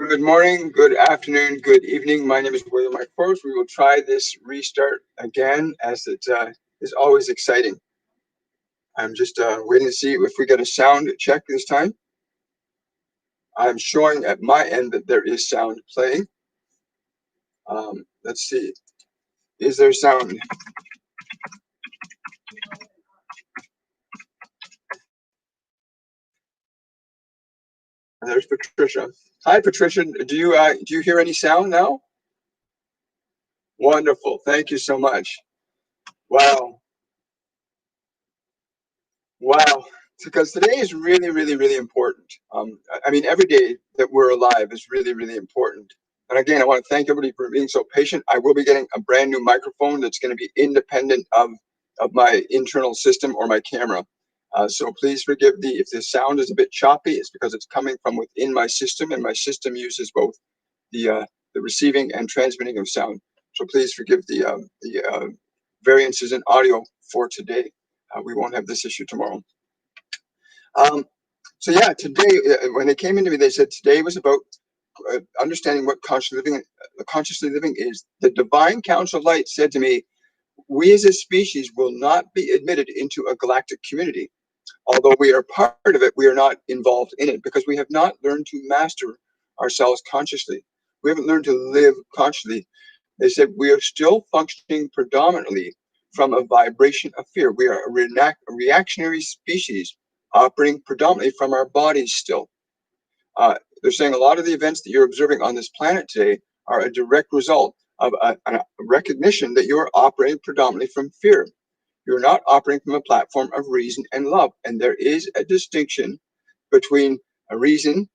Good morning, good afternoon, good evening. My name is William Mike Forbes. We will try this restart again as it is always exciting. I'm just waiting to see if we get a sound check this time. I'm showing at my end that there is sound playing. Let's see. Is there sound? There's Patricia. Hi, Patricia. Do you hear any sound now? Wonderful. Thank you so much. Wow. Wow. Because today is really, really, really important. I mean, every day that we're alive is really, really important. And again, I want to thank everybody for being so patient. I will be getting a brand new microphone that's going to be independent of my internal system or my camera. So please forgive if the sound is a bit choppy. It's because it's coming from within my system, and my system uses both the receiving and transmitting of sound. So please forgive the variances in audio for today. We won't have this issue tomorrow. So yeah, today when they came into me, they said today was about understanding what consciously living is. The Divine Council of Light said to me, "We as a species will not be admitted into a galactic community. Although we are part of it, we are not involved in it because we have not learned to master ourselves consciously. We haven't learned to live consciously." They said we are still functioning predominantly from a vibration of fear. We are a reactionary species operating predominantly from our bodies still. They're saying a lot of the events that you're observing on this planet today are a direct result of a recognition that you're operating predominantly from fear. You're not operating from a platform of reason and love. And there is a distinction between a reason,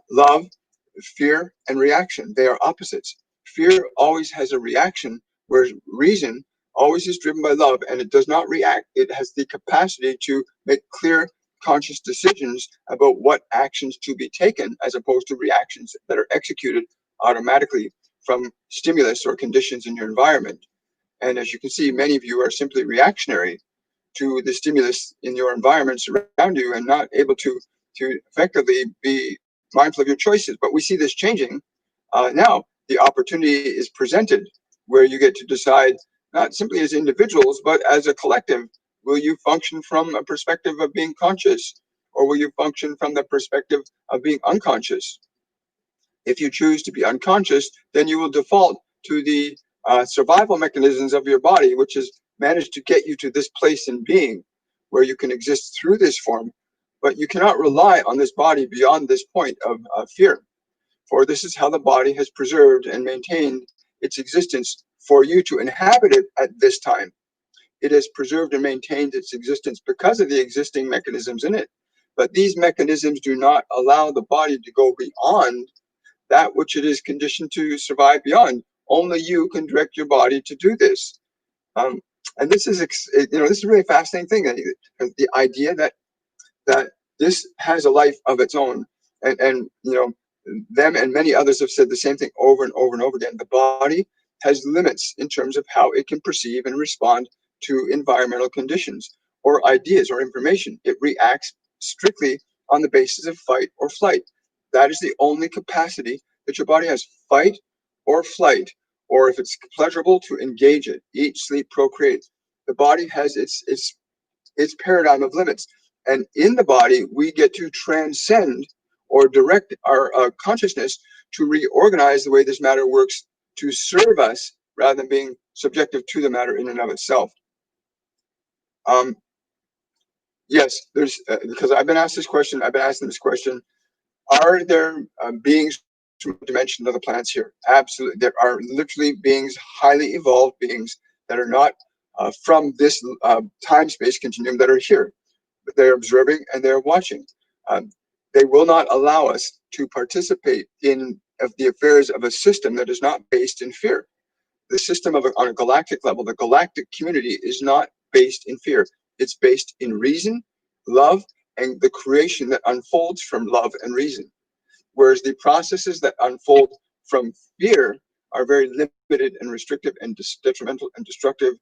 love, fear, and reaction. They are opposites. Fear always has a reaction, whereas reason always is driven by love, and it does not react. It has the capacity to make clear, conscious decisions about what actions to be taken, as opposed to reactions that are executed automatically from stimulus or conditions in your environment. And as you can see, many of you are simply reactionary to the stimulus in your environments around you and not able to effectively be mindful of your choices. But we see this changing now. The opportunity is presented where you get to decide, not simply as individuals, but as a collective. Will you function from a perspective of being conscious, or will you function from the perspective of being unconscious? If you choose to be unconscious, then you will default to the survival mechanisms of your body, which has managed to get you to this place in being where you can exist through this form. But you cannot rely on this body beyond this point of fear. For this is how the body has preserved and maintained its existence for you to inhabit it at this time. It has preserved and maintained its existence because of the existing mechanisms in it. But these mechanisms do not allow the body to go beyond that which it is conditioned to survive beyond. Only you can direct your body to do this. And this is, this is a really fascinating thing. The idea that this has a life of its own, and them and many others have said the same thing over and over and over again. The body has limits in terms of how it can perceive and respond to environmental conditions or ideas or information. It reacts strictly on the basis of fight or flight. That is the only capacity that your body has: fight or flight, or if it's pleasurable, to engage it, eat, sleep, procreate. The body has its paradigm of limits. And in the body, we get to transcend or direct our consciousness to reorganize the way this matter works to serve us rather than being subjective to the matter in and of itself. Yes, there's because I've been asked this question. I've been asking this question: are there beings from a dimension of the planets here? Absolutely, there are literally beings, highly evolved beings that are not from this time-space continuum that are here. But they're observing and they're watching. They will not allow us to participate in the affairs of a system that is not based in fear. The system on a galactic level, the galactic community, is not based in fear. It's based in reason, love, and the creation that unfolds from love and reason. Whereas the processes that unfold from fear are very limited and restrictive and detrimental and destructive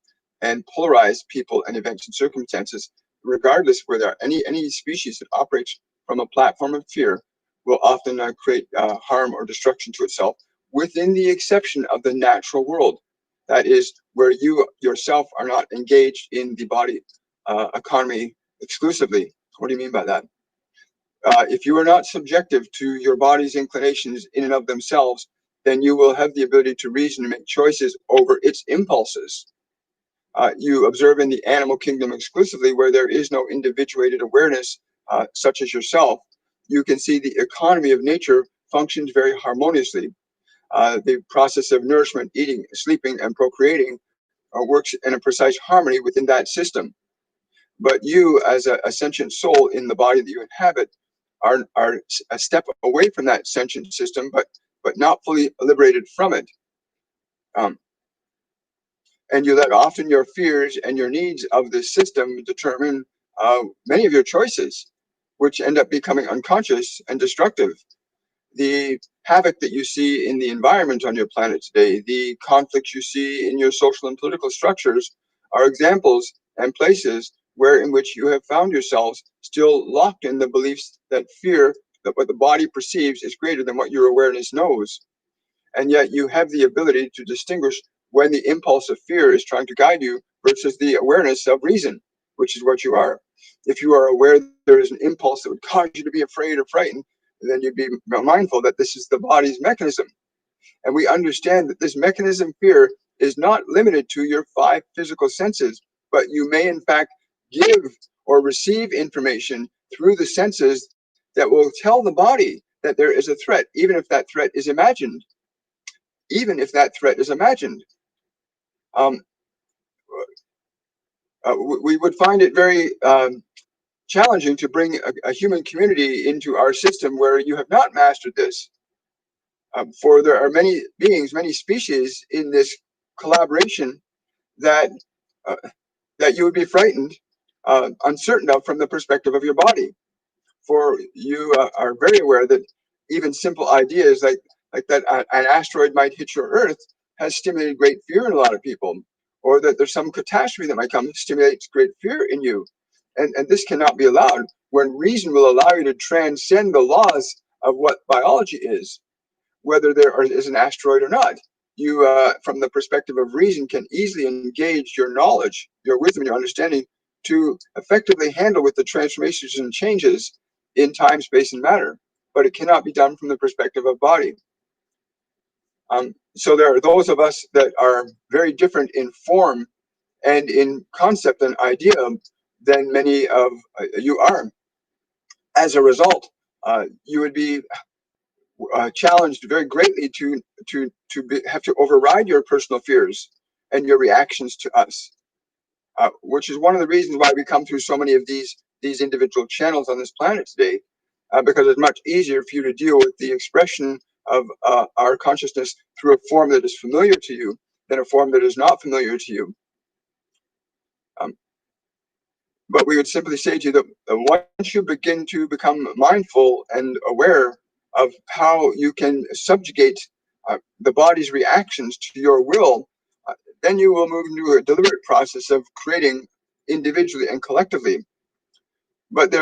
and polarize people and events and circumstances, regardless where there are any species that operates from a platform of fear will often create harm or destruction to itself within the exception of the natural world. That is where you yourself are not engaged in the body economy exclusively. What do you mean by that? If you are not subjective to your body's inclinations in and of themselves, then you will have the ability to reason and make choices over its impulses. You observe in the animal kingdom exclusively, where there is no individuated awareness, such as yourself. You can see the economy of nature functions very harmoniously. The process of nourishment, eating, sleeping, and procreating works in a precise harmony within that system. But you, as a sentient soul in the body that you inhabit, are a step away from that sentient system, but not fully liberated from it. Um, and you let often your fears and your needs of the system determine many of your choices, which end up becoming unconscious and destructive. The havoc that you see in the environment on your planet today, the conflicts you see in your social and political structures, are examples and places where in which you have found yourselves still locked in the beliefs that fear that what the body perceives is greater than what your awareness knows. And yet you have the ability to distinguish when the impulse of fear is trying to guide you versus the awareness of reason, which is what you are. If you are aware that there is an impulse that would cause you to be afraid or frightened, then you'd be mindful that this is the body's mechanism. And we understand that this mechanism, fear, is not limited to your five physical senses, but you may in fact give or receive information through the senses that will tell the body that there is a threat, even if that threat is imagined. Even if that threat is imagined. Um, we would find it very challenging to bring a human community into our system where you have not mastered this. For there are many beings, many species in this collaboration that uh, that you would be frightened, uncertain of from the perspective of your body. For you are very aware that even simple ideas like that an asteroid might hit your Earth has stimulated great fear in a lot of people, or that there's some catastrophe that might come stimulates great fear in you, and this cannot be allowed when reason will allow you to transcend the laws of what biology is, whether is an asteroid or not. You, from the perspective of reason, can easily engage your knowledge, your wisdom, your understanding to effectively handle with the transformations and changes in time, space, and matter. But it cannot be done from the perspective of body. So there are those of us that are very different in form and in concept and idea than many of you are. As a result, you would be challenged very greatly to have to override your personal fears and your reactions to us, which is one of the reasons why we come through so many of these individual channels on this planet today, because it's much easier for you to deal with the expression of our consciousness through a form that is familiar to you than a form that is not familiar to you. Um, But we would simply say to you that once you begin to become mindful and aware of how you can subjugate the body's reactions to your will, then you will move into a deliberate process of creating individually and collectively. But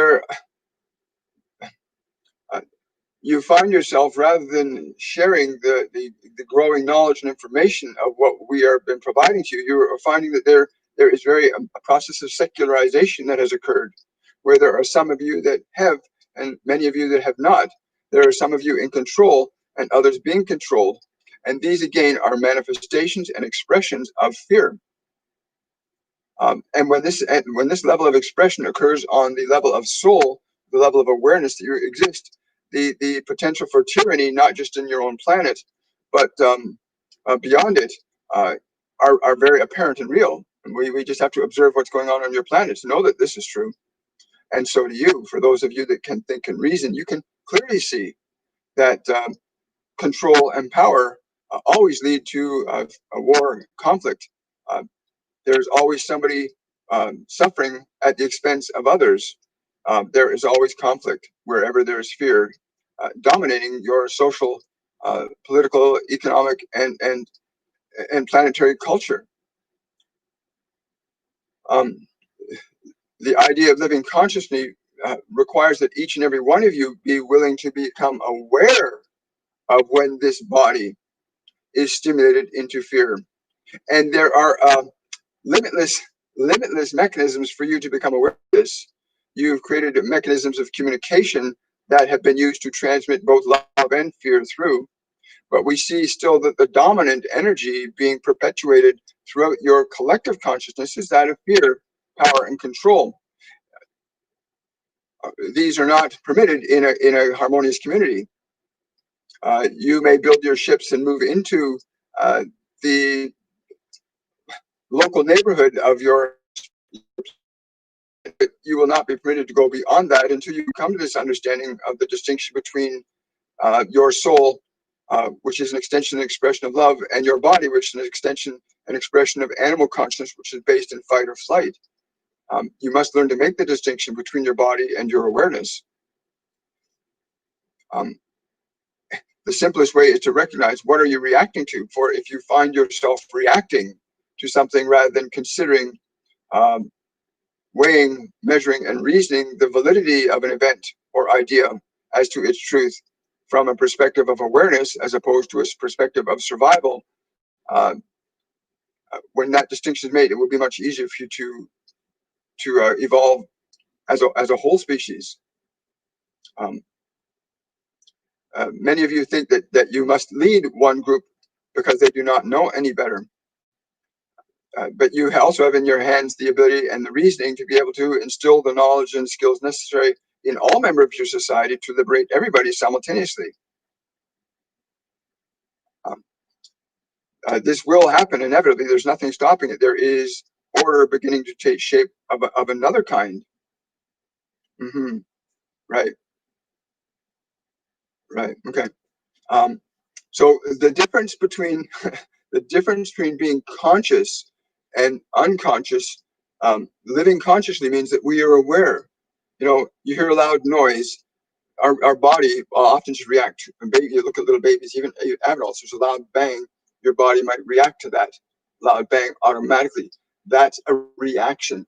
uh, you find yourself, rather than sharing the growing knowledge and information of what we have been providing to you, you are finding that there is a process of secularization that has occurred, where there are some of you that have and many of you that have not. There are some of you in control and others being controlled. And these again are manifestations and expressions of fear. And when this level of expression occurs on the level of soul, the level of awareness that you exist, the potential for tyranny, not just in your own planet, but beyond it, uh, are very apparent and real. And we just have to observe what's going on your planet to know that this is true. And so do you. For those of you that can think and reason, you can clearly see that control and power always lead to a war, conflict. Uh, there's always somebody suffering at the expense of others. There is always conflict wherever there is fear dominating your social, political, economic, and planetary culture. Um, the idea of living consciously requires that each and every one of you be willing to become aware of when this body is stimulated into fear. And there are limitless mechanisms for you to become aware of this. You've created mechanisms of communication that have been used to transmit both love and fear through. But we see still that the dominant energy being perpetuated throughout your collective consciousness is that of fear, power, and control. These are not permitted in a harmonious community. You may build your ships and move into the local neighborhood of your, but you will not be permitted to go beyond that until you come to this understanding of the distinction between your soul, which is an extension and expression of love, and your body, which is an extension and expression of animal consciousness, which is based in fight or flight. You must learn to make the distinction between your body and your awareness. The simplest way is to recognize, what are you reacting to? For if you find yourself reacting to something rather than considering, weighing, measuring, and reasoning the validity of an event or idea as to its truth from a perspective of awareness as opposed to a perspective of survival, when that distinction is made, it will be much easier for you to evolve as a whole species. Many of you think that you must lead one group because they do not know any better. But you also have in your hands the ability and the reasoning to be able to instill the knowledge and skills necessary in all members of your society to liberate everybody simultaneously. This will happen inevitably. There's nothing stopping it. There is order beginning to take shape of another kind. Mm-hmm. Right. Right. Okay. So the difference between being conscious and unconscious, living consciously means that we are aware. You hear a loud noise, our body often just react. You look at little babies, even adults, there's a loud bang, your body might react to that loud bang automatically. That's a reaction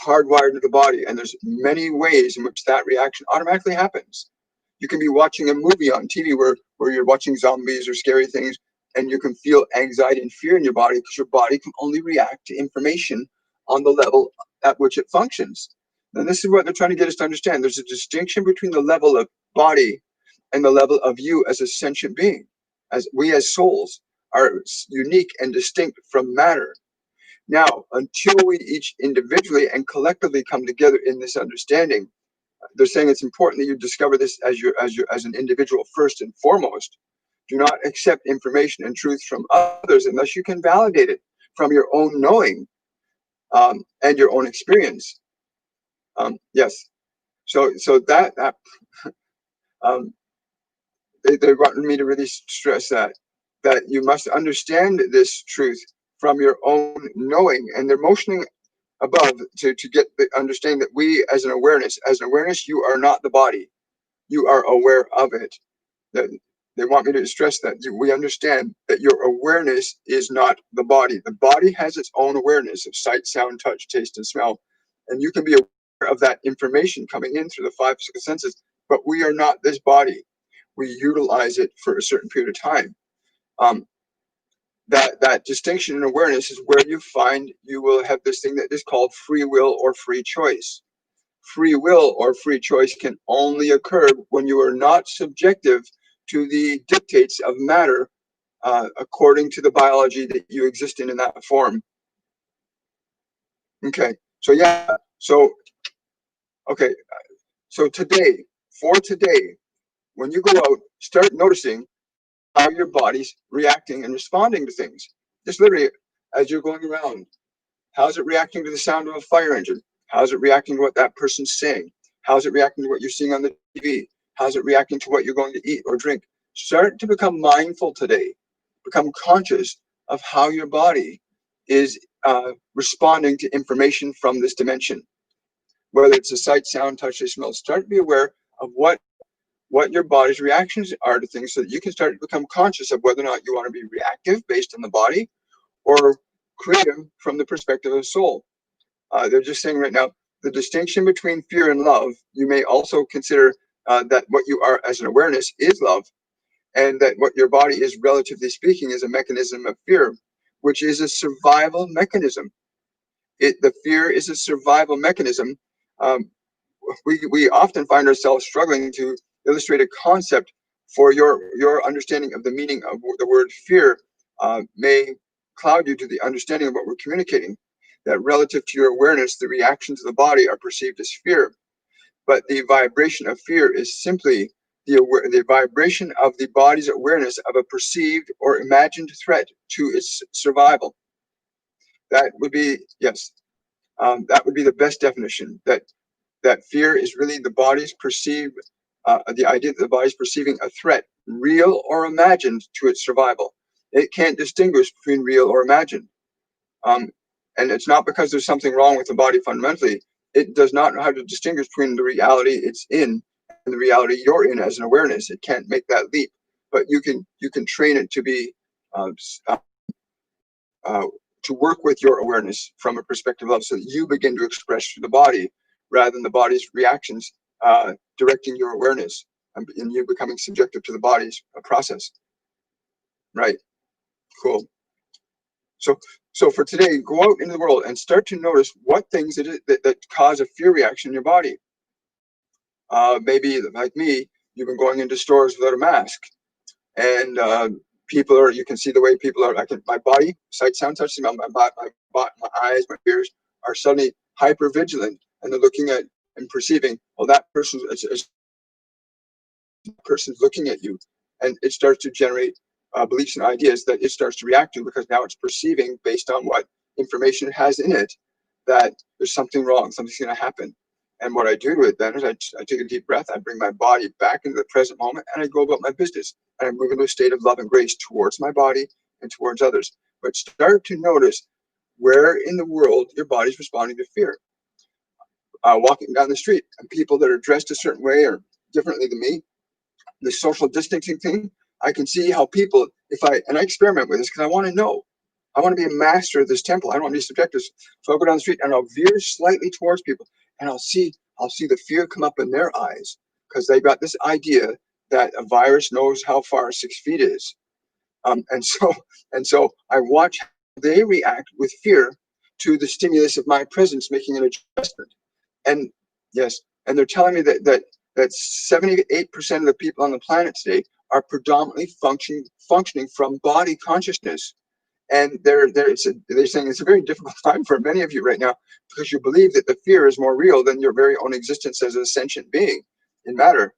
hardwired to the body, and there's many ways in which that reaction automatically happens. You can be watching a movie on TV where you're watching zombies or scary things, and you can feel anxiety and fear in your body because your body can only react to information on the level at which it functions. And this is what they're trying to get us to understand. There's a distinction between the level of body and the level of you as a sentient being. As we as souls are unique and distinct from matter. Now, until we each individually and collectively come together in this understanding, they're saying it's important that you discover this as an individual first and foremost. Do not accept information and truth from others unless you can validate it from your own knowing, and your own experience. Yes. So that they want me to really stress that you must understand this truth from your own knowing, and they're motioning above to get the understanding that we as an awareness, you are not the body, you are aware of it. That they want me to stress that we understand that your awareness is not the body. The body has its own awareness of sight, sound, touch, taste, and smell, and you can be aware of that information coming in through the five physical senses, but we are not this body. We utilize it for a certain period of time. That distinction in awareness is where you will have this thing that is called free will or free choice. Free will or free choice can only occur when you are not subjective to the dictates of matter, according to the biology that you exist in that form. Okay, so yeah, so okay, so today, when you go out, start noticing how your body's reacting and responding to things. Just literally, as you're going around, how's it reacting to the sound of a fire engine? How's it reacting to what that person's saying? How's it reacting to what you're seeing on the TV? How's it reacting to what you're going to eat or drink? Start to become mindful today. Become conscious of how your body is responding to information from this dimension. Whether it's a sight, sound, touch, or smell, start to be aware of what your body's reactions are to things so that you can start to become conscious of whether or not you want to be reactive based on the body or creative from the perspective of soul. They're just saying right now, the distinction between fear and love, you may also consider that what you are as an awareness is love, and that what your body is, relatively speaking, is a mechanism of fear, which is a survival mechanism. The fear is a survival mechanism. Um, we often find ourselves struggling to illustrate a concept for your understanding of the meaning of the word fear may cloud you to the understanding of what we're communicating. That relative to your awareness, the reactions of the body are perceived as fear, but the vibration of fear is simply the vibration of the body's awareness of a perceived or imagined threat to its survival. That would be, yes, that would be the best definition. That fear is really the body's perceived, the idea that the body's perceiving a threat, real or imagined, to its survival. It can't distinguish between real or imagined. Um, and it's not because there's something wrong with the body fundamentally. It does not know how to distinguish between the reality it's in and the reality you're in as an awareness. It can't make that leap. But you can train it to be uh, uh, to work with your awareness from a perspective of, so that you begin to express through the body rather than the body's reactions directing your awareness, and you becoming subjective to the body's process. Right. Cool. So, so for today, go out into the world and start to notice what things it is that cause a fear reaction in your body. Maybe like me, you've been going into stores without a mask, and people are. You can see the way people are. My body, sight, sound, touch, smell, my eyes, my ears are suddenly hyper vigilant, and they're looking at and perceiving. Well, that person's looking at you, and it starts to generate beliefs and ideas that it starts to react to, because now it's perceiving based on what information it has in it that there's something wrong, something's going to happen. And what I do to it then is I take a deep breath, I bring my body back into the present moment, and I go about my business, and I move into a state of love and grace towards my body and towards others. But start to notice where in the world your body's responding to fear. Walking down the street, and people that are dressed a certain way or differently than me, the social distancing thing, I can see how people, and I experiment with this because I want to know. I want to be a master of this temple. I don't want to be subjective. So I'll go down the street and I'll veer slightly towards people, and I'll see the fear come up in their eyes, because they got this idea that a virus knows how far 6 feet is. And so I watch how they react with fear to the stimulus of my presence, making an adjustment. And yes, and they're telling me that 78% of the people on the planet today are predominantly functioning from body consciousness. And they're saying it's a very difficult time for many of you right now, because you believe that the fear is more real than your very own existence as a sentient being in matter.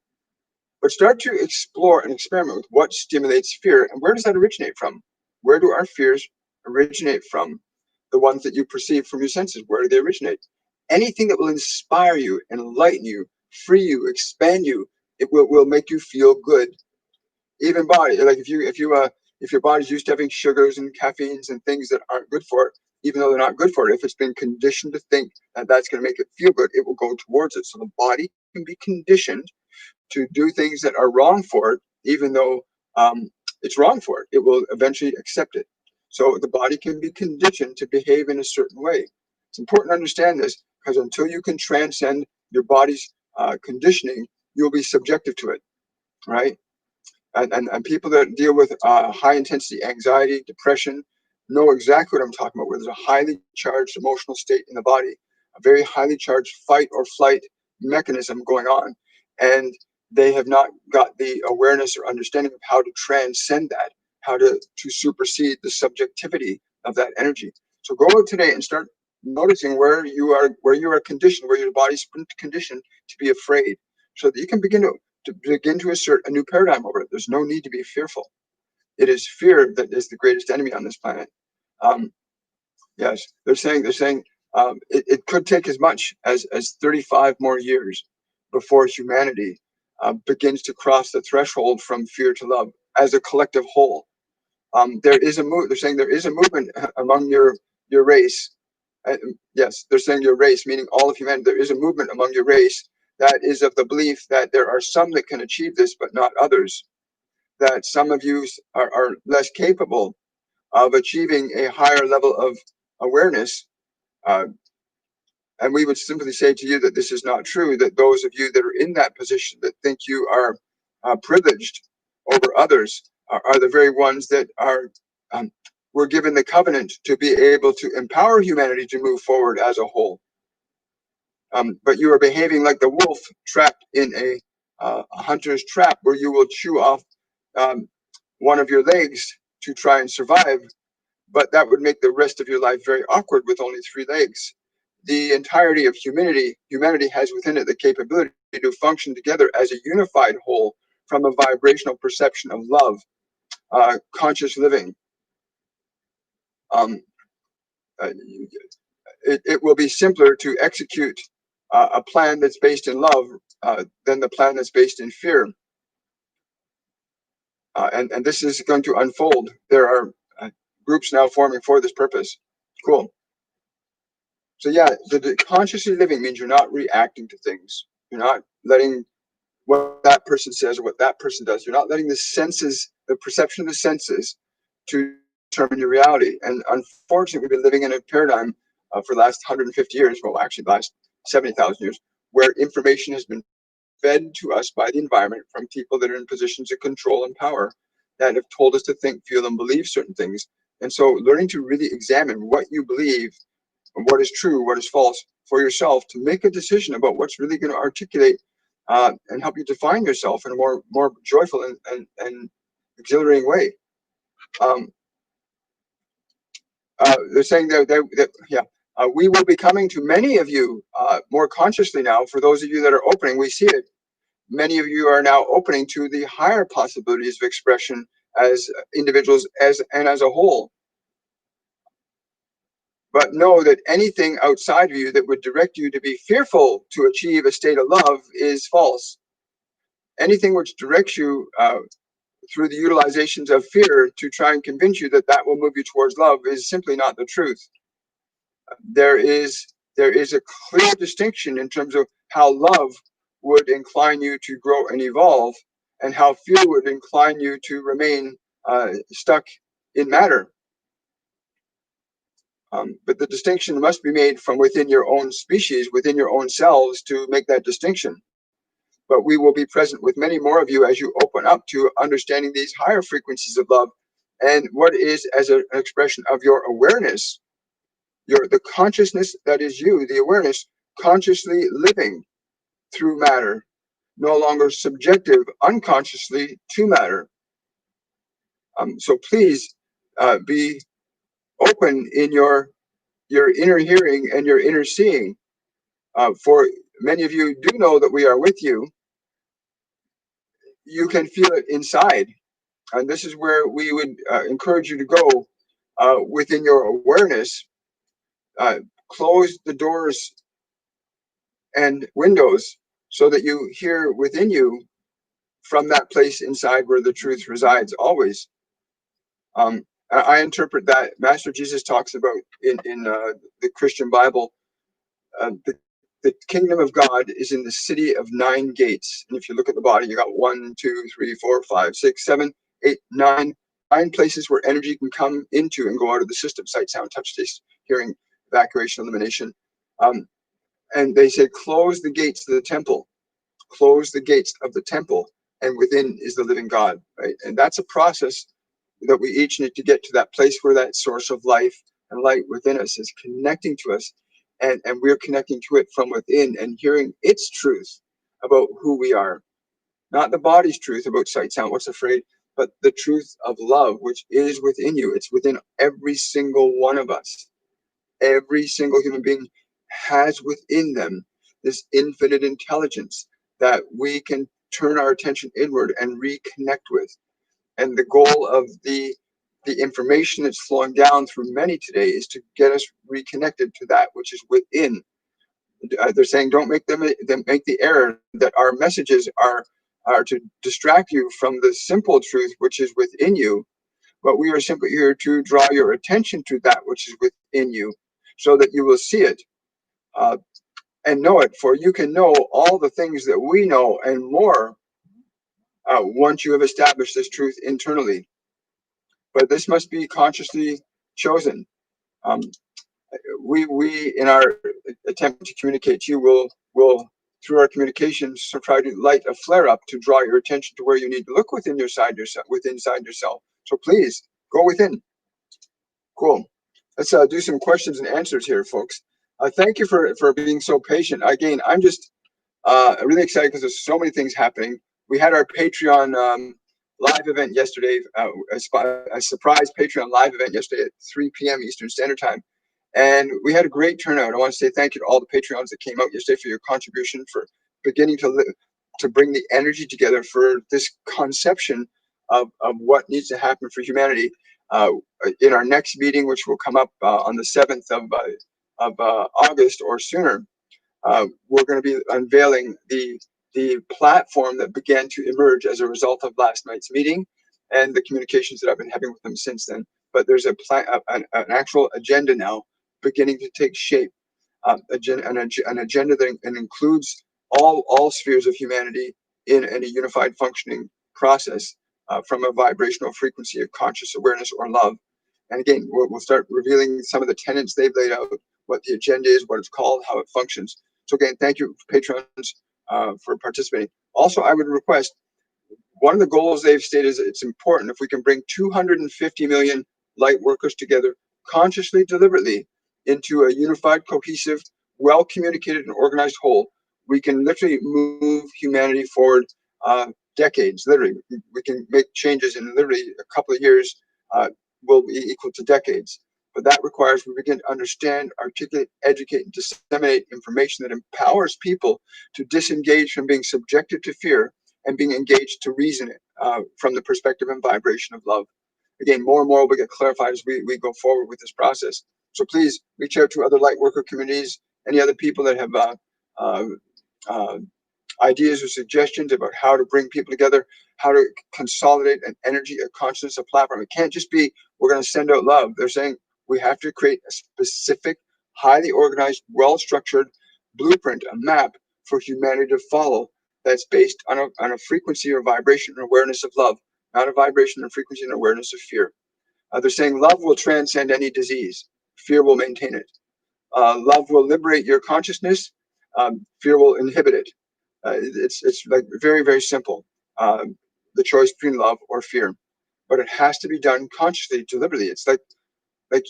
But start to explore and experiment with what stimulates fear, and where does that originate from? Where do our fears originate from? The ones that you perceive from your senses, where do they originate? Anything that will inspire you, enlighten you, free you, expand you, it will make you feel good. Even body, like if your body's used to having sugars and caffeines and things that aren't good for it, even though they're not good for it, if it's been conditioned to think that that's going to make it feel good, it will go towards it. So the body can be conditioned to do things that are wrong for it, even though it's wrong for it. It will eventually accept it. So the body can be conditioned to behave in a certain way. It's important to understand this, because until you can transcend your body's conditioning, you'll be subjective to it, right? And people that deal with high intensity anxiety, depression, know exactly what I'm talking about, where there's a highly charged emotional state in the body, a very highly charged fight or flight mechanism going on. And they have not got the awareness or understanding of how to transcend that, how to supersede the subjectivity of that energy. So go out today and start noticing where you are conditioned, where your body's conditioned to be afraid, so that you can begin to assert a new paradigm over it. There's no need to be fearful. It is fear that is the greatest enemy on this planet. Um, yes, they're saying it could take as much as 35 more years before humanity begins to cross the threshold from fear to love as a collective whole. They're saying there is a movement among your race. Yes, they're saying your race, meaning all of humanity. There is a movement among your race that is of the belief that there are some that can achieve this, but not others. That some of you are less capable of achieving a higher level of awareness, uh, And we would simply say to you that this is not true, that those of you that are in that position that think you are privileged over others are the very ones that are were given the covenant to be able to empower humanity to move forward as a whole. But you are behaving like the wolf trapped in a hunter's trap, where you will chew off one of your legs to try and survive, but that would make the rest of your life very awkward with only 3 legs. The entirety of humanity has within it the capability to function together as a unified whole from a vibrational perception of love, conscious living. Um, it will be simpler to execute a plan that's based in love than the plan that's based in fear. And this is going to unfold. There are groups now forming for this purpose. Cool. So yeah, the consciously living means you're not reacting to things. You're not letting what that person says or what that person does. You're not letting the senses, the perception of the senses, to determine your reality. And unfortunately, we've been living in a paradigm for the last 150 years, well, actually the last 70,000 years, where information has been fed to us by the environment from people that are in positions of control and power that have told us to think, feel, and believe certain things. And so learning to really examine what you believe, what is true, what is false for yourself, to make a decision about what's really going to articulate and help you define yourself in a more joyful and exhilarating way. They're saying that yeah, we will be coming to many of you more consciously now. For those of you that are opening, we see it. Many of you are now opening to the higher possibilities of expression as individuals and as a whole. But know that anything outside of you that would direct you to be fearful to achieve a state of love is false. Anything which directs you through the utilizations of fear to try and convince you that that will move you towards love is simply not the truth. There is a clear distinction in terms of how love would incline you to grow and evolve, and how fear would incline you to remain stuck in matter. But the distinction must be made from within your own species, within your own selves, to make that distinction. But we will be present with many more of you as you open up to understanding these higher frequencies of love and what is as an expression of your awareness, the consciousness that is you, the awareness consciously living through matter, no longer subjective unconsciously to matter. So please be open in your inner hearing and your inner seeing. For many of you do know that we are with you. You can feel it inside. And this is where we would encourage you to go within your awareness. Close the doors and windows so that you hear within you from that place inside where the truth resides always. I interpret that Master Jesus talks about in the Christian Bible. The kingdom of God is in the city of 9 gates. And if you look at the body, you got 1, 2, 3, 4, 5, 6, 7, 8, 9 places where energy can come into and go out of the system: sight, sound, touch, taste, hearing, evacuation, elimination. And they said, close the gates to the temple, close the gates of the temple, and within is the living God, right? And that's a process that we each need to get to that place where that source of life and light within us is connecting to us, and we're connecting to it from within and hearing its truth about who we are. Not the body's truth about sight, sound, what's afraid, but the truth of love, which is within you. It's within every single one of us. Every single human being has within them this infinite intelligence that we can turn our attention inward and reconnect with. And the goal of the information that's flowing down through many today is to get us reconnected to that which is within. They're saying, don't make them make the error that our messages are to distract you from the simple truth which is within you. But we are simply here to draw your attention to that which is within you, so that you will see it and know it. For you can know all the things that we know and more once you have established this truth internally. But this must be consciously chosen. We in our attempt to communicate to you will through our communications so try to light a flare up to draw your attention to where you need to look within inside yourself. So please go within. Cool. Let's do some questions and answers here, folks. Thank you for being so patient. Again, I'm just really excited because there's so many things happening. We had our Patreon live event yesterday, a surprise Patreon live event yesterday at 3 p.m. Eastern Standard Time. And we had a great turnout. I want to say thank you to all the Patreons that came out yesterday for your contribution, for beginning to bring the energy together for this conception of what needs to happen for humanity. In our next meeting, which will come up on the 7th of August or sooner, we're going to be unveiling the platform that began to emerge as a result of last night's meeting and the communications that I've been having with them since then. But there's an actual agenda now beginning to take shape, an agenda that includes all spheres of humanity in a unified functioning process from a vibrational frequency of conscious awareness or love. And again, we'll start revealing some of the tenets they've laid out, what the agenda is, what it's called, how it functions. So again, thank you, patrons, for participating. Also, I would request, one of the goals they've stated is it's important if we can bring 250 million light workers together consciously, deliberately, into a unified, cohesive, well-communicated and organized whole, we can literally move humanity forward decades. Literally, we can make changes in literally a couple of years will be equal to decades. But that requires we begin to understand, articulate, educate, and disseminate information that empowers people to disengage from being subjected to fear and being engaged to reason it from the perspective and vibration of love. Again, more and more will get clarified as we go forward with this process. So please reach out to other light worker communities, any other people that have ideas or suggestions about how to bring people together, how to consolidate an energy, a consciousness, a platform. It can't just be we're going to send out love. They're saying we have to create a specific, highly organized, well-structured blueprint, a map for humanity to follow that's based on a frequency or vibration and awareness of love, not a vibration and frequency and awareness of fear. They're saying love will transcend any disease. Fear will maintain it. Love will liberate your consciousness. Fear will inhibit it. It's like very, very simple. The choice between love or fear, but it has to be done consciously, deliberately. It's like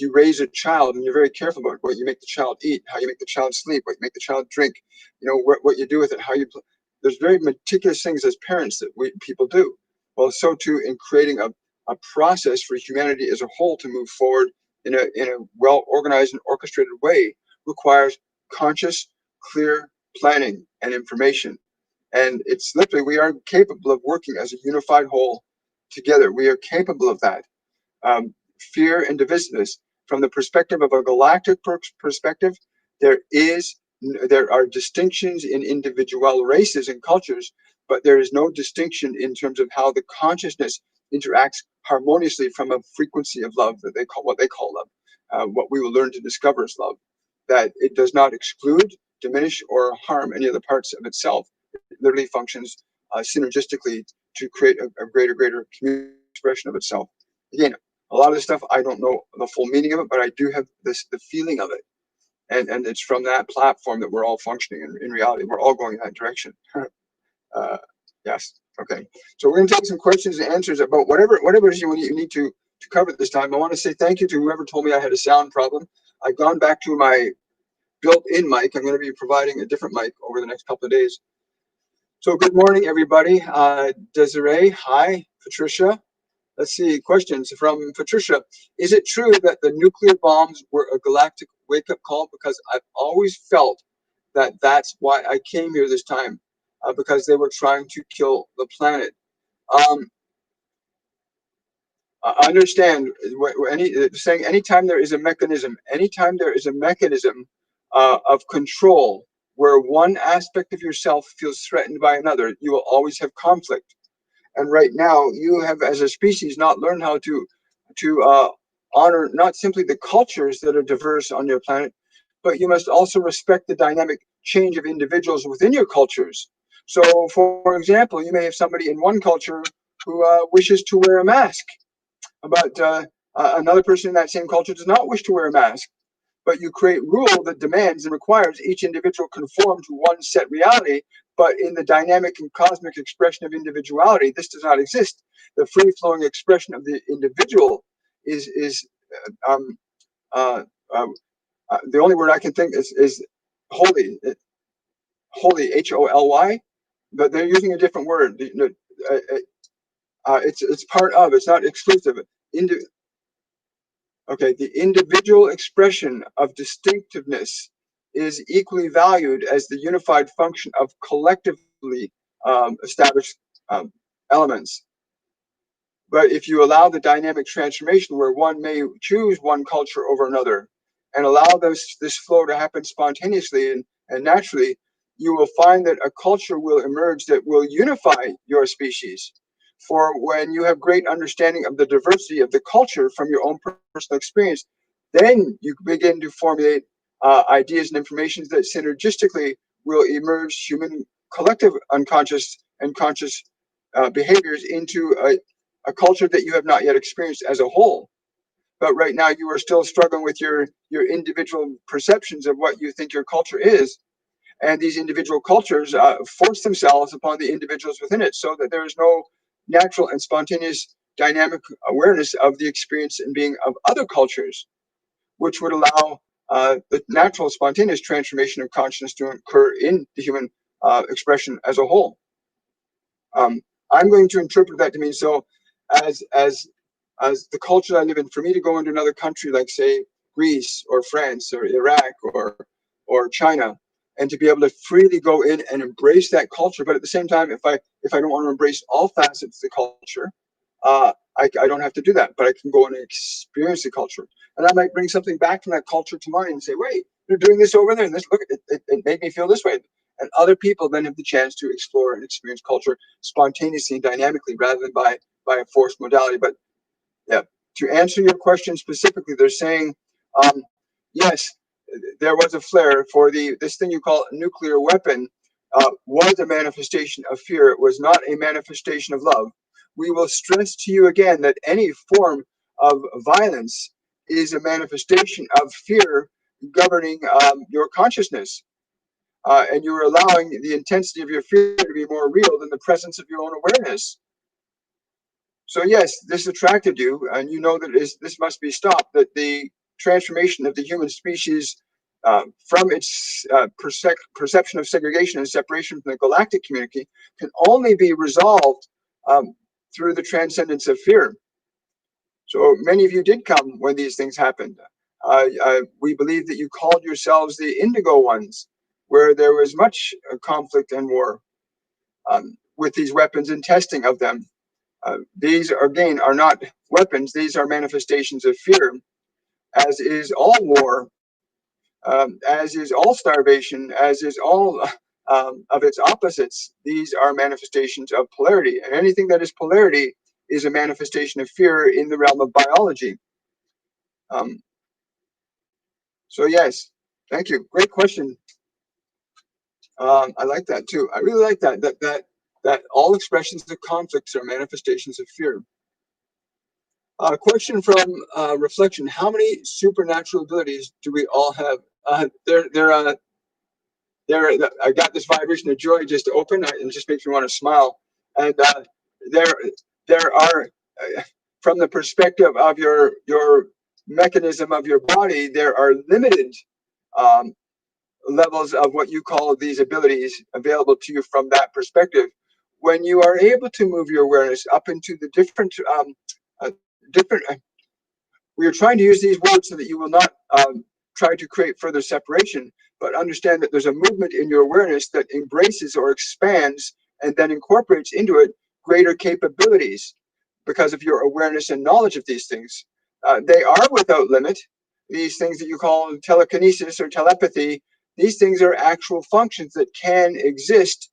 you raise a child and you're very careful about what you make the child eat, how you make the child sleep, what you make the child drink, what you do with it, how you there's very meticulous things as parents that people do. Well, so too in creating a process for humanity as a whole to move forward in a well organized and orchestrated way requires conscious, clear planning and information. And it's literally, we are capable of working as a unified whole together. We are capable of that. Fear and divisiveness, from the perspective of a galactic perspective, there are distinctions in individual races and cultures, but there is no distinction in terms of how the consciousness interacts harmoniously from a frequency of love that what they call love. What we will learn to discover is love, that it does not exclude, diminish, or harm any other parts of itself. It literally functions synergistically to create a greater community expression of itself. Again, a lot of this stuff, I don't know the full meaning of it, but I do have the feeling of it. And it's from that platform that we're all functioning. In reality, we're all going in that direction. Yes. Okay. So we're going to take some questions and answers about whatever it is you need to cover this time. I want to say thank you to whoever told me I had a sound problem. I've gone back to my built-in mic. I'm going to be providing a different mic over the next couple of days. So good morning, everybody. Desiree, hi. Patricia. Let's see, questions from Patricia. Is it true that the nuclear bombs were a galactic wake-up call? Because I've always felt that that's why I came here this time, because they were trying to kill the planet. I understand saying anytime there is a mechanism of control where one aspect of yourself feels threatened by another, you will always have conflict. And right now, you have, as a species, not learned how to honor not simply the cultures that are diverse on your planet, but you must also respect the dynamic change of individuals within your cultures. So, for example, you may have somebody in one culture who wishes to wear a mask, but another person in that same culture does not wish to wear a mask. but you create rule that demands and requires each individual conform to one set reality. But in the dynamic and cosmic expression of individuality, this does not exist. The free-flowing expression of the individual is um, uh, um, the only word I can think is holy, holy, Holy, but they're using a different word. It's part of. It's not exclusive. Okay, the individual expression of distinctiveness is equally valued as the unified function of collectively established elements. But if you allow the dynamic transformation where one may choose one culture over another and allow this flow to happen spontaneously and naturally, you will find that a culture will emerge that will unify your species. For when you have great understanding of the diversity of the culture from your own personal experience, then you begin to formulate ideas and information that synergistically will emerge human collective unconscious and conscious behaviors into a culture that you have not yet experienced as a whole. But right now you are still struggling with your individual perceptions of what you think your culture is. And these individual cultures force themselves upon the individuals within it so that there is no natural and spontaneous dynamic awareness of the experience and being of other cultures, which would allow the natural spontaneous transformation of consciousness to occur in the human expression as a whole. I'm going to interpret that to mean so as the culture I live in, for me to go into another country like say Greece or France or Iraq or China, and to be able to freely go in and embrace that culture, but at the same time, if I don't want to embrace all facets of the culture, I don't have to do that, but I can go and experience the culture, and I might bring something back from that culture to mine and say, wait, they're doing this over there, and this look, it made me feel this way. And other people then have the chance to explore and experience culture spontaneously and dynamically rather than by a forced modality. But yeah, to answer your question specifically, they're saying, um, yes, there was a flare for this thing you call a nuclear weapon was a manifestation of fear. It was not a manifestation of love. We will stress to you again that any form of violence is a manifestation of fear governing your consciousness. And you're allowing the intensity of your fear to be more real than the presence of your own awareness. So yes, this attracted you, and you know that this must be stopped, that the transformation of the human species from its perception of segregation and separation from the galactic community can only be resolved through the transcendence of fear. So many of you did come when these things happened. We believe that you called yourselves the Indigo Ones, where there was much conflict and war with these weapons and testing of them. These, again, are not weapons. These are manifestations of fear, as is all war, as is all starvation, as is all of its opposites. These are manifestations of polarity. And anything that is polarity is a manifestation of fear in the realm of biology. So yes, thank you. Great question. I like that too. I really like that all expressions of conflicts are manifestations of fear. Question from Reflection: how many supernatural abilities do we all have? I got this vibration of joy just open, and it just makes me want to smile. And there, there are, from the perspective of your mechanism of your body, there are limited um, levels of what you call these abilities available to you from that perspective. When you are able to move your awareness up into the uh, different we are trying to use these words so that you will not try to create further separation, but understand that there's a movement in your awareness that embraces or expands and then incorporates into it greater capabilities because of your awareness and knowledge of these things. They are without limit. These things that you call telekinesis or telepathy, these things are actual functions that can exist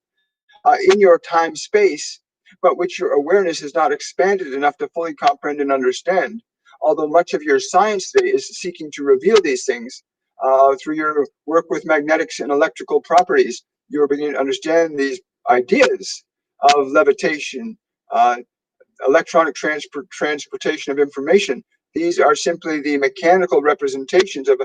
in your time space, but which your awareness is not expanded enough to fully comprehend and understand. Although much of your science today is seeking to reveal these things through your work with magnetics and electrical properties, you are beginning to understand these ideas of levitation, uh, electronic transportation of information. These are simply the mechanical representations of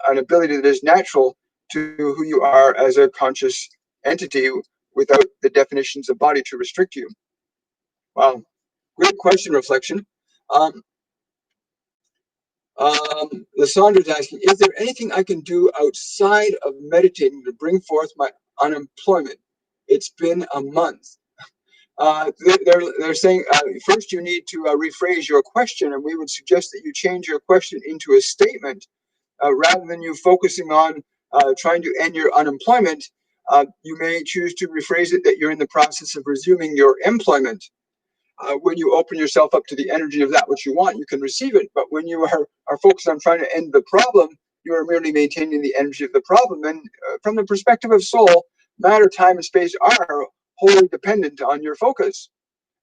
an ability that is natural to who you are as a conscious entity without the definitions of body to restrict you. Wow, great question, reflection. Um, Lysandra's asking, is there anything I can do outside of meditating to bring forth my unemployment? It's been a month. They're saying first you need to rephrase your question, and we would suggest that you change your question into a statement rather than you focusing on trying to end your unemployment. You may choose to rephrase it that you're in the process of resuming your employment. When you open yourself up to the energy of that which you want, you can receive it. But when you are focused on trying to end the problem, you are merely maintaining the energy of the problem. And from the perspective of soul, matter, time, and space are wholly dependent on your focus,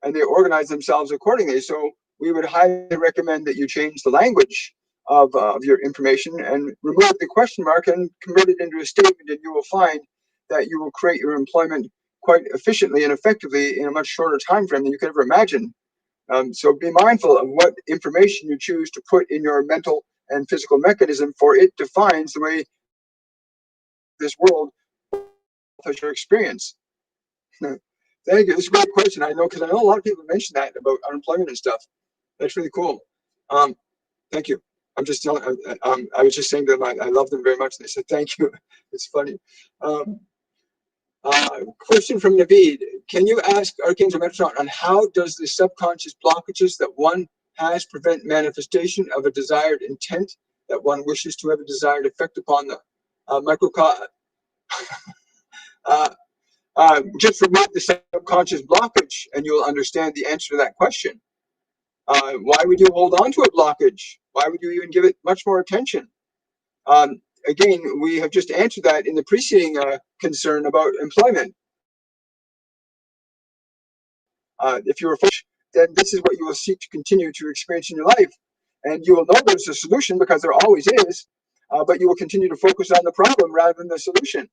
and they organize themselves accordingly. So we would highly recommend that you change the language of your information and remove the question mark and convert it into a statement, and you will find that you will create your employment quite efficiently and effectively in a much shorter time frame than you could ever imagine. So be mindful of what information you choose to put in your mental and physical mechanism, for it defines the way this world has your experience. Thank you. This is a great question. I know, because I know a lot of people mention that about unemployment and stuff. That's really cool. Thank you. I'm just telling. I was just saying to them, I love them very much. And they said thank you. It's funny. Question from Naveed: can you ask Archangel Metatron on how does the subconscious blockages that one has prevent manifestation of a desired intent that one wishes to have a desired effect upon the microcosm? Just remove the subconscious blockage and you'll understand the answer to that question. Why would you hold on to a blockage? Why would you even give it much more attention? Again, we have just answered that in the preceding concern about employment. If you are foolish, then this is what you will seek to continue to experience in your life. And you will know there's a solution, because there always is, but you will continue to focus on the problem rather than the solution.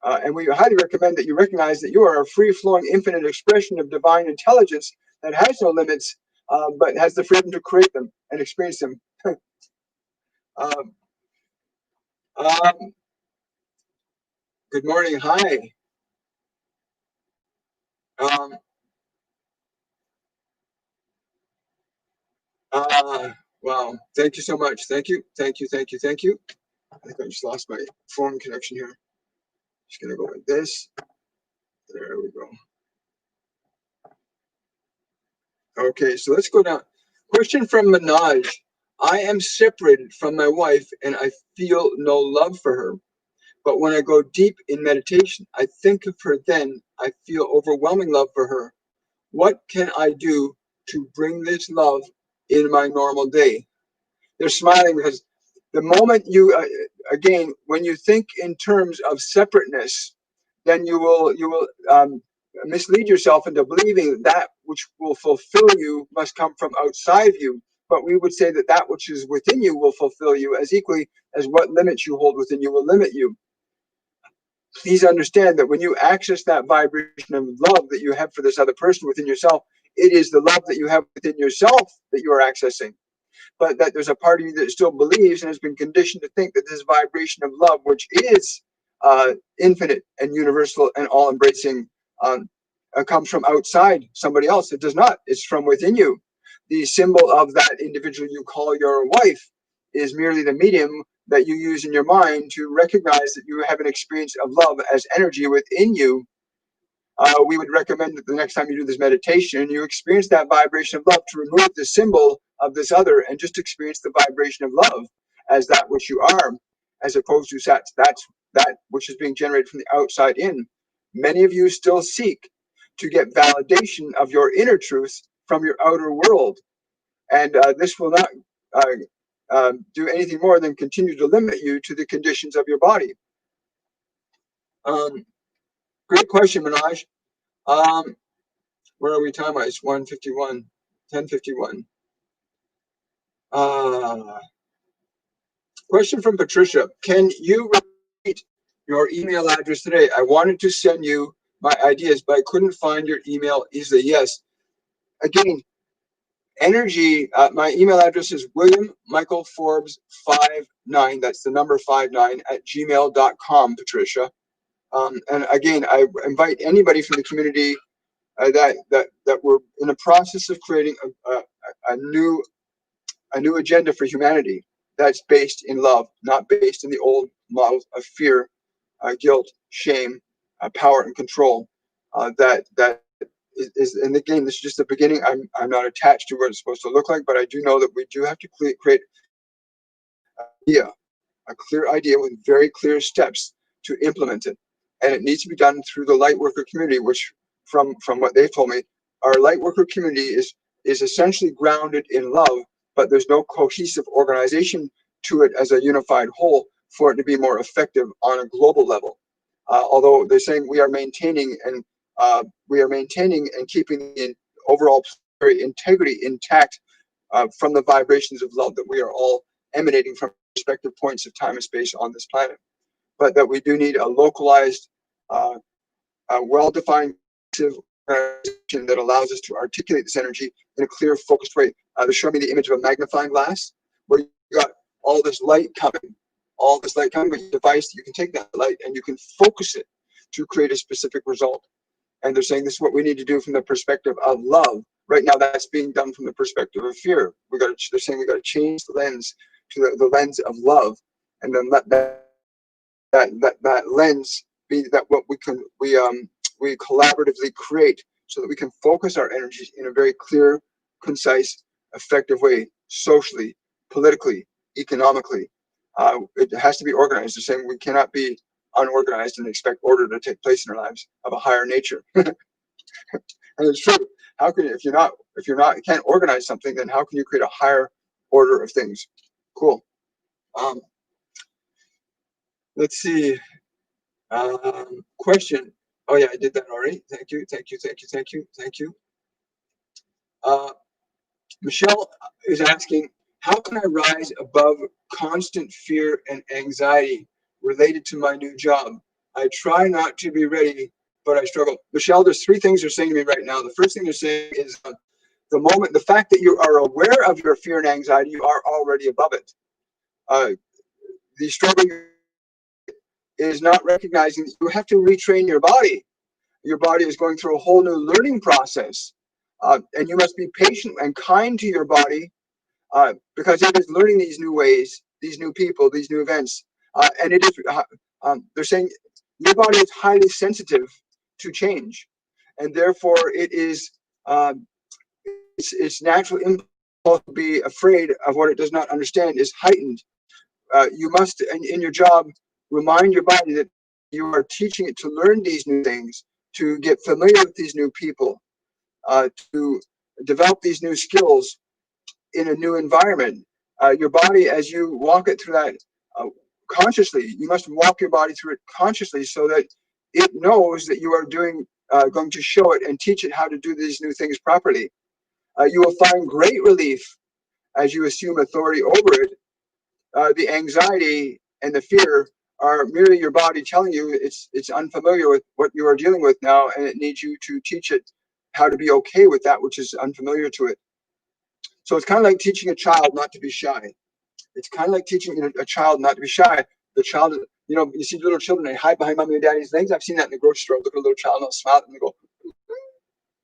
And we highly recommend that you recognize that you are a free-flowing, infinite expression of divine intelligence that has no limits, but has the freedom to create them and experience them. um, um, Good morning. Hi. Um, wow. Thank you so much. Thank you. Thank you. Thank you. Thank you. I think I just lost my phone connection here. Just going to go like this. There we go. Okay, so let's go down. Question from Manaj. I am separated from my wife and I feel no love for her. But when I go deep in meditation, I think of her then. I feel overwhelming love for her. What can I do to bring this love in my normal day? They're smiling because the moment you, again, when you think in terms of separateness, then you will mislead yourself into believing that which will fulfill you must come from outside of you. But we would say that that which is within you will fulfill you as equally as what limits you hold within you will limit you. Please understand that when you access that vibration of love that you have for this other person within yourself, it is the love that you have within yourself that you are accessing. But that there's a part of you that still believes and has been conditioned to think that this vibration of love, which is infinite and universal and all-embracing, comes from outside somebody else. It does not. It's from within you. The symbol of that individual you call your wife is merely the medium that you use in your mind to recognize that you have an experience of love as energy within you. We would recommend that the next time you do this meditation, you experience that vibration of love to remove the symbol of this other and just experience the vibration of love as that which you are, as opposed to that's that which is being generated from the outside in. Many of you still seek to get validation of your inner truth from your outer world, and this will not do anything more than continue to limit you to the conditions of your body. Great question, Manoj. Where are we time-wise? 1:51, 10:51. Question from Patricia. Can you repeat your email address today? I wanted to send you my ideas, but I couldn't find your email easily. Yes. Again, Energy, my email address is williammichaelforbes59, that's the number 59, at gmail.com, Patricia. And again, I invite anybody from the community that we're in the process of creating a new agenda for humanity that's based in love, not based in the old models of fear, guilt, shame, power, and control. That is, and again, this is just the beginning. I'm not attached to what it's supposed to look like, but I do know that we do have to create a clear idea with very clear steps to implement it. And it needs to be done through the light worker community, which from what they've told me, our light worker community is essentially grounded in love, but there's no cohesive organization to it as a unified whole for it to be more effective on a global level. Although they're saying we are maintaining and keeping the overall integrity intact from the vibrations of love that we are all emanating from respective points of time and space on this planet. But that we do need a localized, well-defined organization that allows us to articulate this energy in a clear, focused way. They show me the image of a magnifying glass where you got all this light coming, but your device, you can take that light and you can focus it to create a specific result. And they're saying this is what we need to do from the perspective of love. Right now, that's being done from the perspective of fear. They're saying we got to change the lens to the lens of love, and then let that lens be that what we collaboratively create, so that we can focus our energies in a very clear, concise, effective way, socially, politically, economically. It has to be organized. They're saying we cannot be unorganized and expect order to take place in our lives of a higher nature. And it's true. How can you, if you can't organize something, then how can you create a higher order of things? Cool. Let's see. Question. Oh yeah, I did that already. Thank you. Michelle is asking, how can I rise above constant fear and anxiety related to my new job? I try not to be ready, but I struggle. Michelle, there's three things they're saying to me right now. The first thing they're saying is the fact that you are aware of your fear and anxiety, you are already above it. The struggle is not recognizing that you have to retrain your body. Your body is going through a whole new learning process. And you must be patient and kind to your body because it is learning these new ways, these new people, these new events. And it is, they're saying your body is highly sensitive to change. And therefore it is, its natural impulse to be afraid of what it does not understand is heightened. You must, in your job, remind your body that you are teaching it to learn these new things, to get familiar with these new people, to develop these new skills in a new environment. Your body, as you walk it through that consciously, you must walk your body through it consciously so that it knows that you are going to show it and teach it how to do these new things properly. You will find great relief as you assume authority over it. The anxiety and the fear are merely your body telling you it's unfamiliar with what you are dealing with now, and it needs you to teach it how to be okay with that which is unfamiliar to it. So it's kind of like teaching a child not to be shy. It's kind of like teaching a child not to be shy. The child, you see little children, they hide behind mommy and daddy's legs. I've seen that in the grocery store. Look at a little child and they'll smile and they go,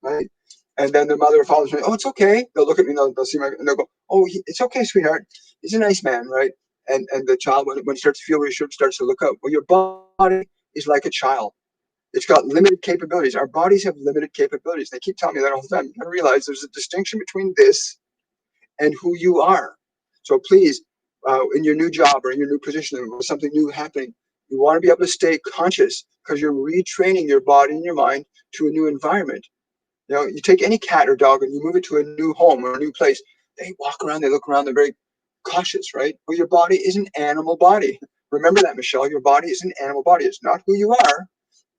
right? And then their mother or father say, oh, it's okay. They'll look at me and they'll see and they'll go, oh, it's okay, sweetheart. He's a nice man, right? And the child, when it starts to feel reassured, starts to look up. Well, your body is like a child. It's got limited capabilities. Our bodies have limited capabilities. They keep telling me that all the time. You gotta realize there's a distinction between this and who you are. So please, in your new job or in your new position or something new happening, you want to be able to stay conscious because you're retraining your body and your mind to a new environment. You take any cat or dog and you move it to a new home or a new place. They walk around, they look around, they're very cautious, right? Well, your body is an animal body. Remember that, Michelle. Your body is an animal body. It's not who you are.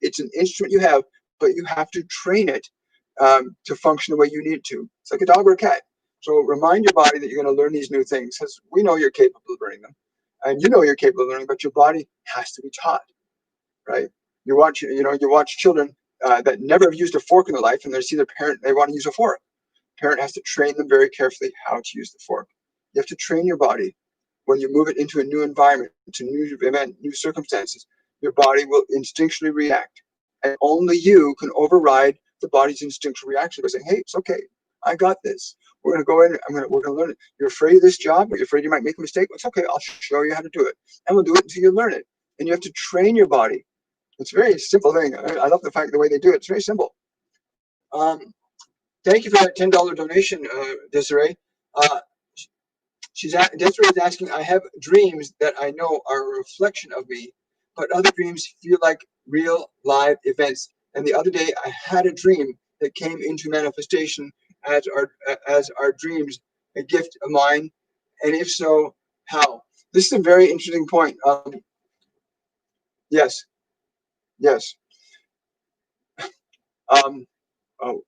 It's an instrument you have, but you have to train it to function the way you need it to. It's like a dog or a cat. So remind your body that you're going to learn these new things because we know you're capable of learning them, and you know you're capable of learning, but your body has to be taught, right? You watch children that never have used a fork in their life, and they see their parent, they want to use a fork. parent has to train them very carefully how to use the fork. You have to train your body. When you move it into a new environment, into new event, new circumstances, your body will instinctually react. And only you can override the body's instinctual reaction by saying, hey, it's okay. I got this. We're going to go in. We're going to learn it. You're afraid of this job, or you're afraid you might make a mistake. It's okay. I'll show you how to do it. And we'll do it until you learn it. And you have to train your body. It's a very simple thing. I love the way they do it. It's very simple. Thank you for that $10 donation, Desiree. Desiree is asking, I have dreams that I know are a reflection of me, but other dreams feel like real live events. And the other day I had a dream that came into manifestation as our dreams a gift of mine. And if so, how? This is a very interesting point. Yes, yes. Oh,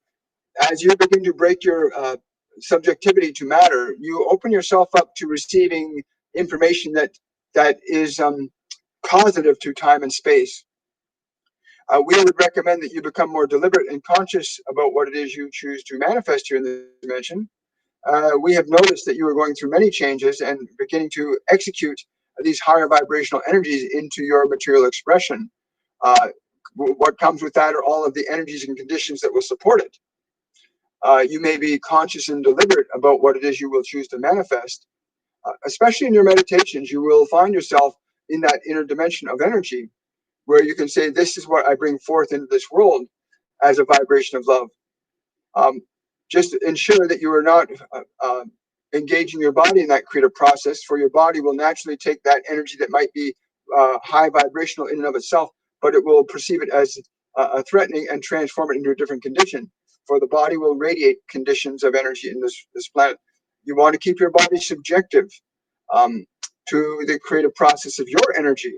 as you begin to break your subjectivity to matter, you open yourself up to receiving information that is causative to time and space. We would recommend that you become more deliberate and conscious about what it is you choose to manifest here in this dimension. We have noticed that you are going through many changes and beginning to execute these higher vibrational energies into your material expression. What comes with that are all of the energies and conditions that will support it. You may be conscious and deliberate about what it is you will choose to manifest. Especially in your meditations, you will find yourself in that inner dimension of energy where you can say, this is what I bring forth into this world as a vibration of love. Just ensure that you are not engaging your body in that creative process, for your body will naturally take that energy that might be high vibrational in and of itself, but it will perceive it as threatening and transform it into a different condition. For the body will radiate conditions of energy in this planet. You want to keep your body subjective to the creative process of your energy.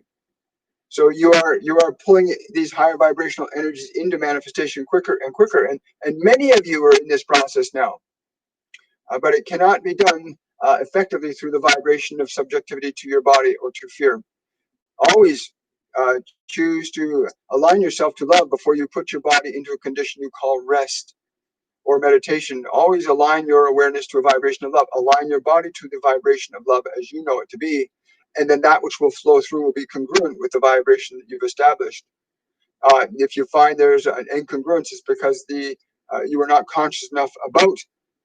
So you are pulling these higher vibrational energies into manifestation quicker and quicker, and many of you are in this process now. But it cannot be done effectively through the vibration of subjectivity to your body or to fear. Always choose to align yourself to love before you put your body into a condition you call rest or meditation. Always align your awareness to a vibration of love. Align your body to the vibration of love as you know it to be. And then that which will flow through will be congruent with the vibration that you've established. If you find there's an incongruence, it's because you are not conscious enough about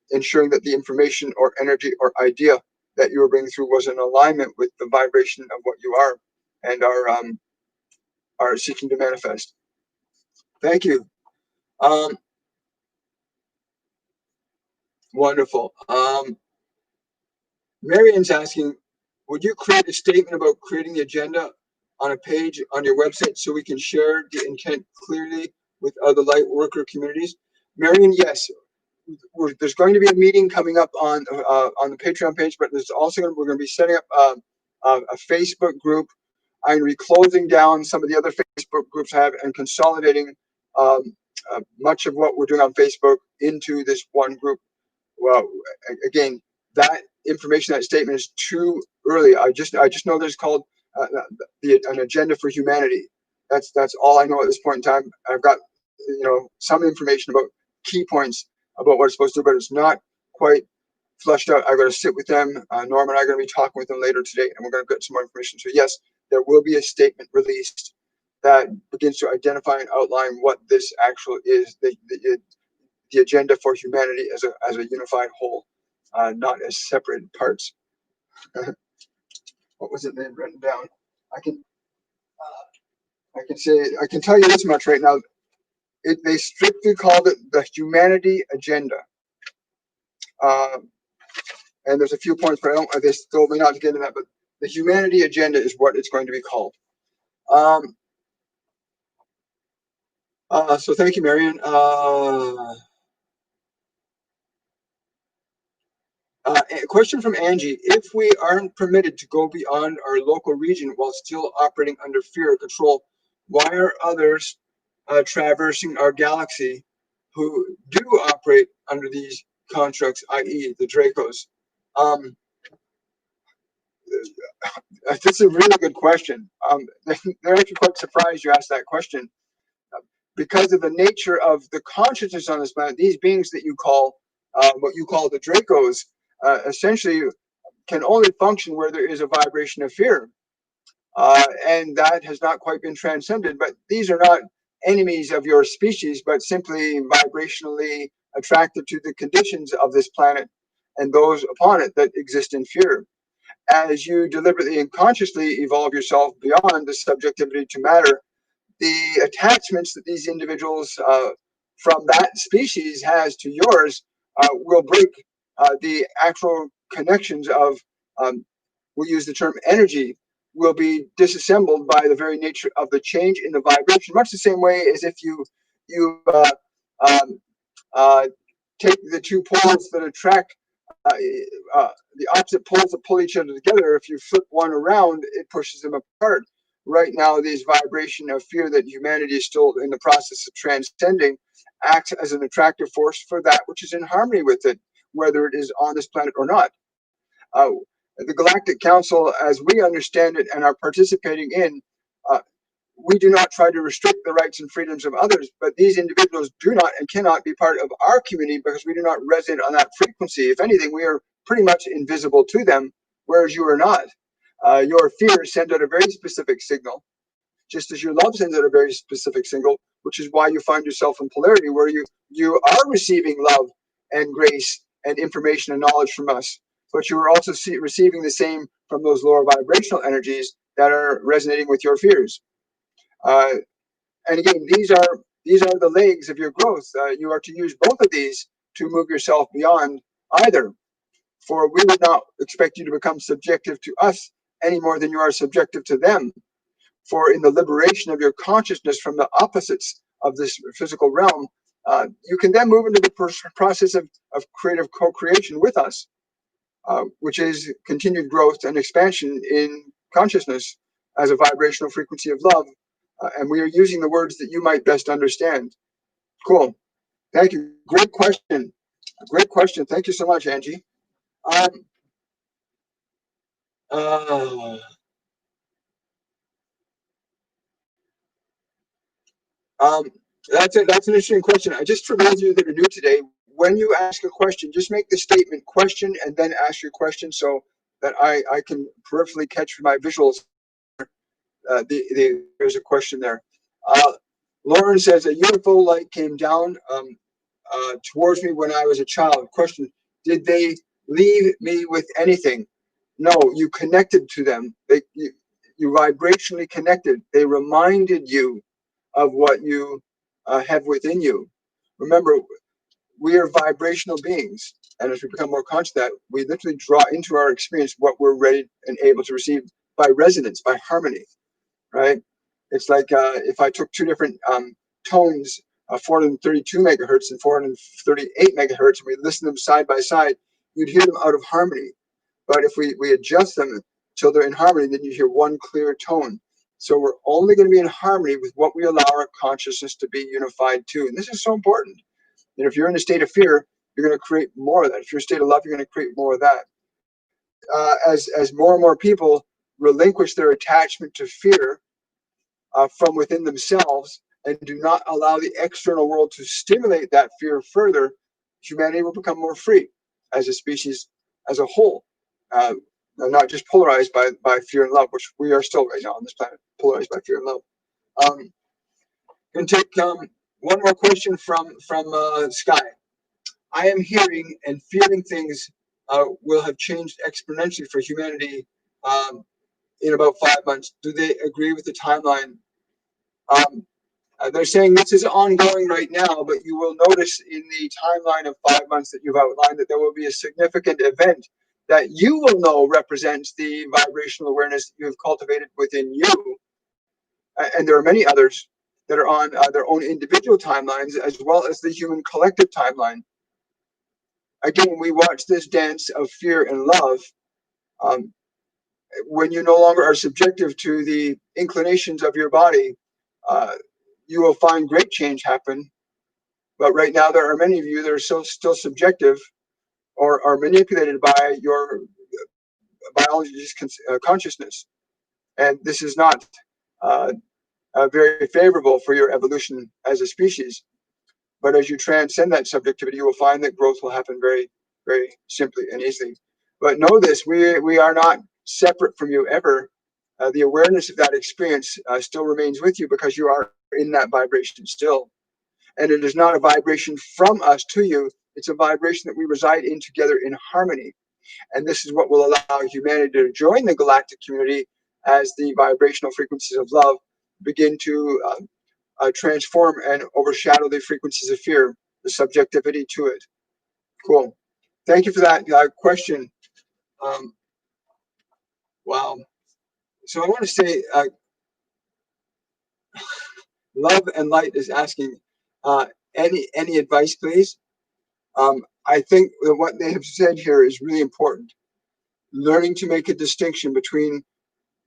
ensuring that the information or energy or idea that you were bringing through was in alignment with the vibration of what you are and are seeking to manifest. Thank you. Wonderful. Marian's asking, would you create a statement about creating the agenda on a page on your website so we can share the intent clearly with other light worker communities? Marian, yes. There's going to be a meeting coming up on the Patreon page, but there's also we're going to be setting up a Facebook group. I'm going to be closing down some of the other Facebook groups I have and consolidating much of what we're doing on Facebook into this one group. Well, again, that information, that statement is too early. I just know there's called an agenda for humanity. That's all I know at this point in time. I've got some information about key points about what it's supposed to do, but it's not quite flushed out. I've got to sit with them. Norm and I are going to be talking with them later today, and we're going to get some more information. So yes, there will be a statement released that begins to identify and outline what this actual is, the agenda for humanity as a unified whole, not as separate parts. What was it they've written down? I can tell you this much right now. They strictly called it the humanity agenda. And there's a few points, but they told me not to get into that, but the humanity agenda is what it's going to be called. So thank you, Marion. A question from Angie. If we aren't permitted to go beyond our local region while still operating under fear or control, why are others traversing our galaxy who do operate under these constructs, i.e. the Dracos? This is a really good question. They're actually quite surprised you asked that question. Because of the nature of the consciousness on this planet, these beings that you call what you call the Dracos, essentially can only function where there is a vibration of fear. And that has not quite been transcended. But these are not enemies of your species, but simply vibrationally attracted to the conditions of this planet and those upon it that exist in fear. As you deliberately and consciously evolve yourself beyond the subjectivity to matter, the attachments that these individuals from that species has to yours will break the actual connections of, we'll use the term energy, will be disassembled by the very nature of the change in the vibration, much the same way as if you um, uh, take the two poles that attract uh, the opposite poles that pull each other together. If you flip one around, it pushes them apart. Right now, this vibration of fear that humanity is still in the process of transcending acts as an attractive force for that which is in harmony with it, whether it is on this planet or not. Uh, the Galactic Council, as we understand it and are participating in, uh, we do not try to restrict the rights and freedoms of others, but these individuals do not and cannot be part of our community because we do not resonate on that frequency. If anything, we are pretty much invisible to them, whereas you are not. Your fears send out a very specific signal, just as your love sends out a very specific signal, which is why you find yourself in polarity, where you are receiving love and grace and information and knowledge from us, but you are also receiving the same from those lower vibrational energies that are resonating with your fears. Uh, and again, these are the legs of your growth. You are to use both of these to move yourself beyond either. For we would not expect you to become subjective to us any more than you are subjective to them. For in the liberation of your consciousness from the opposites of this physical realm, you can then move into the process of creative co-creation with us, which is continued growth and expansion in consciousness as a vibrational frequency of love. And we are using the words that you might best understand. Cool. Thank you. Great question. Great question. Thank you so much, Angie. Um, uh, um, that's it. That's an interesting question. I just for those of you that are new today, when you ask a question, just make the statement question and then ask your question so that I can peripherally catch my visuals. There's a question there. Uh, Lauren says a UFO light came down towards me when I was a child. Question: did they leave me with anything? No, you connected to them. You vibrationally connected. They reminded you of what you have within you. Remember, we are vibrational beings, and as we become more conscious of that, we literally draw into our experience what we're ready and able to receive by resonance, by harmony. Right? It's like if I took two different tones, 432 megahertz and 438 megahertz, and we listen to them side by side, you'd hear them out of harmony. But if we adjust them till they're in harmony, then you hear one clear tone. So we're only going to be in harmony with what we allow our consciousness to be unified to. And this is so important. And if you're in a state of fear, you're going to create more of that. If you're in a state of love, you're going to create more of that. As more and more people relinquish their attachment to fear, from within themselves and do not allow the external world to stimulate that fear further, humanity will become more free as a species as a whole, not just polarized by fear and love, which we are still right now on this planet, polarized by fear and love. Going to take one more question from Sky. I am hearing and feeling things will have changed exponentially for humanity in about 5 months. Do they agree with the timeline? Um, they're saying this is ongoing right now, but you will notice in the timeline of 5 months that you've outlined that there will be a significant event that you will know represents the vibrational awareness that you have cultivated within you. And there are many others that are on their own individual timelines as well as the human collective timeline. Again, we watch this dance of fear and love. Um, when you no longer are subjective to the inclinations of your body, uh, you will find great change happen. But right now, there are many of you that are still subjective or are manipulated by your biologist's consciousness. And this is not very favorable for your evolution as a species. But as you transcend that subjectivity, you will find that growth will happen very, very simply and easily. But know this, we are not separate from you ever. The awareness of that experience still remains with you because you are in that vibration still. And it is not a vibration from us to you. It's a vibration that we reside in together in harmony. And this is what will allow humanity to join the galactic community as the vibrational frequencies of love begin to transform and overshadow the frequencies of fear, the subjectivity to it. Cool. Thank you for that question. Um, wow. So I want to say, Love and Light is asking, any advice, please? I think that what they have said here is really important. Learning to make a distinction between,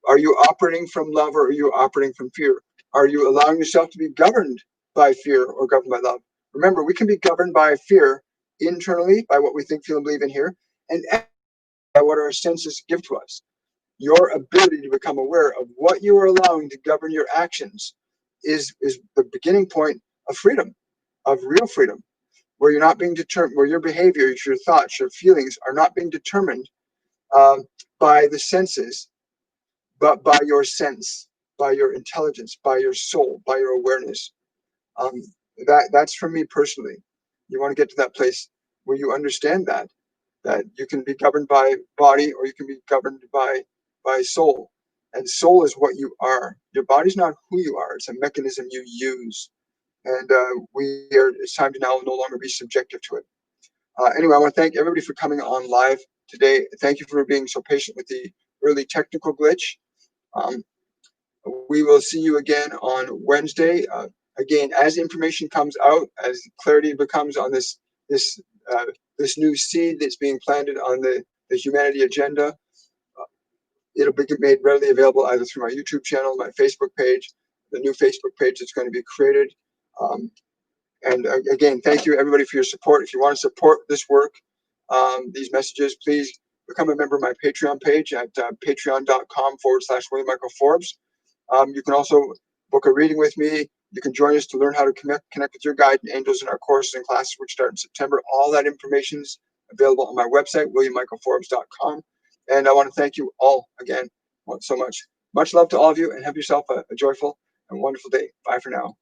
are you operating from love or are you operating from fear? Are you allowing yourself to be governed by fear or governed by love? Remember, we can be governed by fear internally, by what we think, feel, and believe in here, and by what our senses give to us. Your ability to become aware of what you are allowing to govern your actions is the beginning point of freedom, of real freedom, where you're not being determined, where your behaviors, your thoughts, your feelings are not being determined by the senses, but by your sense, by your intelligence, by your soul, by your awareness. Um, that's for me personally. You want to get to that place where you understand that you can be governed by body or you can be governed by soul. And soul is what you are. Your body's not who you are. It's a mechanism you use. And it's time to now no longer be subjective to it. Anyway, I want to thank everybody for coming on live today. Thank you for being so patient with the early technical glitch. Um, we will see you again on Wednesday. Again, as information comes out, as clarity becomes on this uh, this new seed that's being planted on the humanity agenda, it'll be made readily available either through my YouTube channel, my Facebook page, the new Facebook page that's going to be created. Um, and again, thank you everybody for your support. If you want to support this work, these messages, please become a member of my Patreon page at patreon.com/William Michael Forbes. You can also book a reading with me. You can join us to learn how to connect with your guide and angels in our courses and classes, which start in September. All that information is available on my website, WilliamMichaelForbes.com. And I want to thank you all again so much. Much love to all of you, and have yourself a joyful and wonderful day. Bye for now.